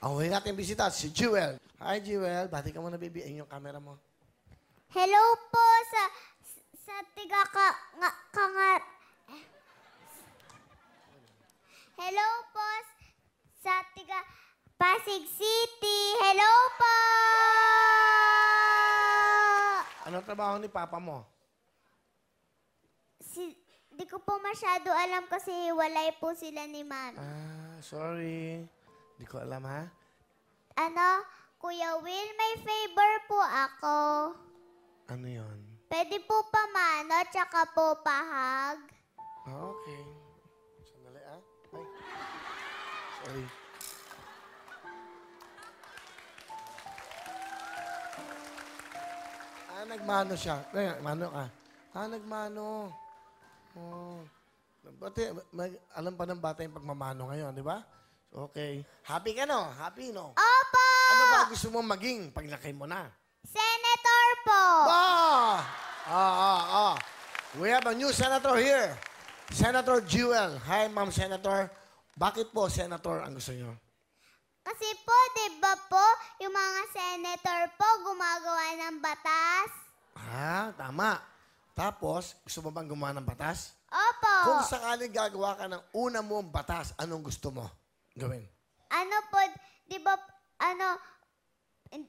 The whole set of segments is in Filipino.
Ang huli natin bisita, si Jewel. Hi, Jewel. Bati ka muna, baby. Ayun yung camera mo. Hello po sa tiga kangar. Hello po sa tiga Pasig City. Hello po! Anong trabaho ni Papa mo? Di ko po masyado alam kasi walay po sila ni Mami. Sorry. Di ko alam, ha? Kuya Will, may favor po ako. Ano yon? Pwede po pamano, tsaka po pahag. Okay. Sandali, ah. Ay. Sorry. Nagmano siya. Mano ka. Nagmano. Oh. Alam pa ng bata yung pagmamano ngayon, di ba? Okay. Happy ka, no? Happy, no? Opo! Ano ba gusto mong maging paglaki mo na? Senator po! We have a new senator here. Senator Jewel. Hi, Ma'am Senator. Bakit po, Senator, ang gusto niyo? Kasi po, di ba po, yung mga senator po gumagawa ng batas? Tama. Tapos, gusto mo bang gumawa ng batas? Opo. Kung sakaling gagawa ka ng una mong batas, anong gusto mo gawin? Di ba,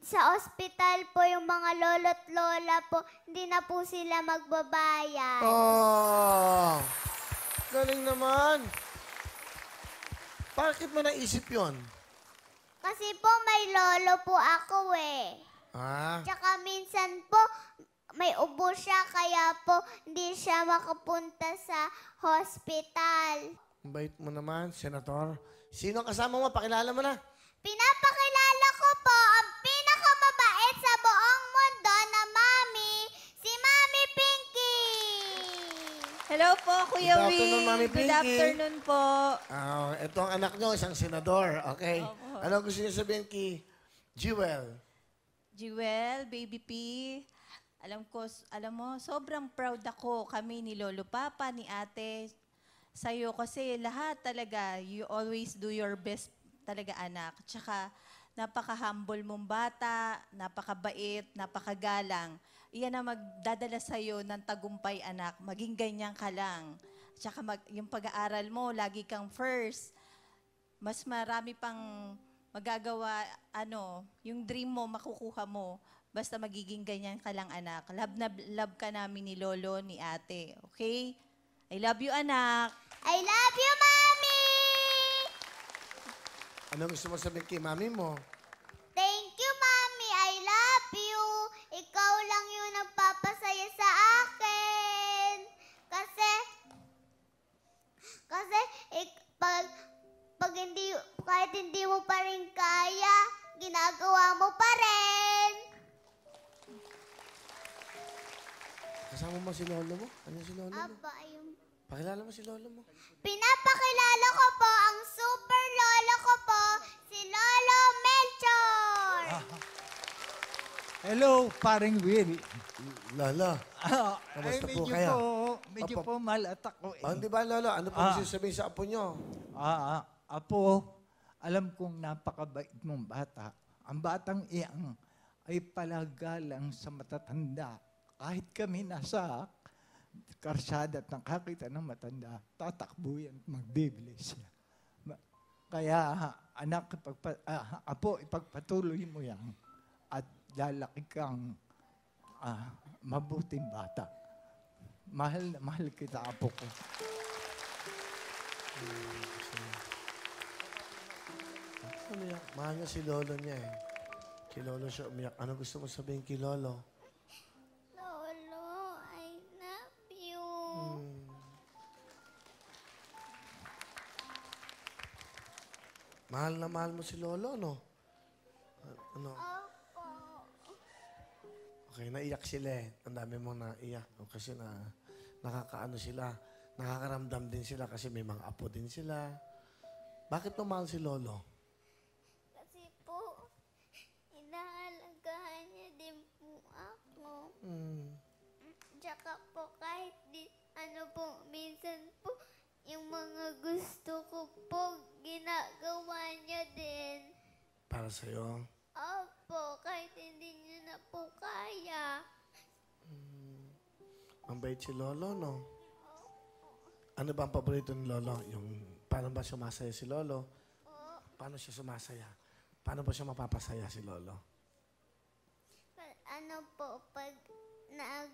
sa ospital po yung mga lolo't lola po, hindi na po sila magbabayad. Oh! Galing naman. Bakit mo naisip yon? Kasi po may lolo po ako eh. Tsaka minsan po, may ubo siya, kaya po hindi siya makapunta sa hospital. Bait mo naman, Senator. Sino kasama mo? Pakilala mo na. Pinapakilala ko po ang pinakamabait sa buong mundo na mami, si Mami Pinky. Hello po, Kuya Good afternoon, Will. Mami Good Pinky. afternoon po. Ito ang anak nyo, isang senador. Okay? Opo. Ano gusto niyo sabihin kay Jewel? Jewel, Baby P. Alam mo, sobrang proud ako kami ni Lolo Papa, ni Ate, sa'yo kasi lahat talaga, you always do your best talaga, anak. Tsaka, napaka-humble mong bata, napakabait, napakagalang. Iyan ang magdadala sa'yo ng tagumpay, anak. Maging ganyan ka lang. Tsaka yung pag-aaral mo, lagi kang first. Mas marami pang magagawa, yung dream mo, makukuha mo. Basta magiging ganyan ka lang, anak. Love na love ka namin ni Lolo, ni Ate. Okay? I love you, anak. I love you, Mami! Ano gusto mo sabihin kay mami mo? Thank you, Mami. I love you. Ikaw lang yung nagpapasaya sa akin. Kahit hindi mo pa rin kaya, ginagawa mo pa rin. Kasama mo si Lolo mo? Ano si Lolo mo? Yung... Pakilala mo si Lolo mo. Pinapakilala ko po ang super lolo ko po, si Lolo Melchor. Hello, paring Will. Lolo. Kamusta po kayo? Medyo po malat ako eh. Di ba, Lolo? Ano po gusto sabihin sa apo nyo? Apo, alam kong napakabait mong bata. Ang batang iyang ay palagalang sa matatanda. Kahit kami nasa karsada at nakakita ng matanda, tatakbo yan at magbibili siya. Kaya, anak, apo, ipagpatuloy mo yan at lalaki kang mabuting bata. Mahal na mahal kita, apo ko. Umiyak. Mahal niya si Lolo niya eh. Kay Lolo siya umiyak. Ano gusto mo sabihin kay Lolo? Lolo, I love you. Mahal na mahal mo si Lolo, no? Ano? Opo. Okay, naiyak sila eh. Ang dami mong naiyak. Kasi nakakaano sila. Nakakaramdam din sila kasi may mga apo din sila. Bakit mo mahal si Lolo? Kasi po, inaalagaan niya din po ako. Tsaka po kahit minsan po, yung mga gusto ko po, ginagawa niya din. para sa'yo. Opo, kahit hindi niyo na po kaya. Ang bait si Lolo, no? Ano ba ang paborito ni Lolo? Yung paano ba sumasaya si Lolo? Paano siya sumasaya? Paano ba siya mapapasaya si Lolo? Ano po, pag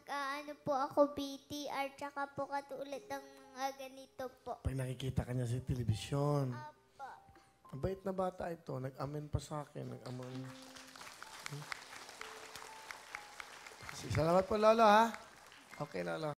ano po ako BTR, tsaka po katulad ng mga ganito po. Pag nakikita ka niya sa telebisyon. Opo. Ang bait na bata ito. Nag-amen pa sa akin. Nag-amen. Salamat po, Lolo, ha? Okay, Lolo.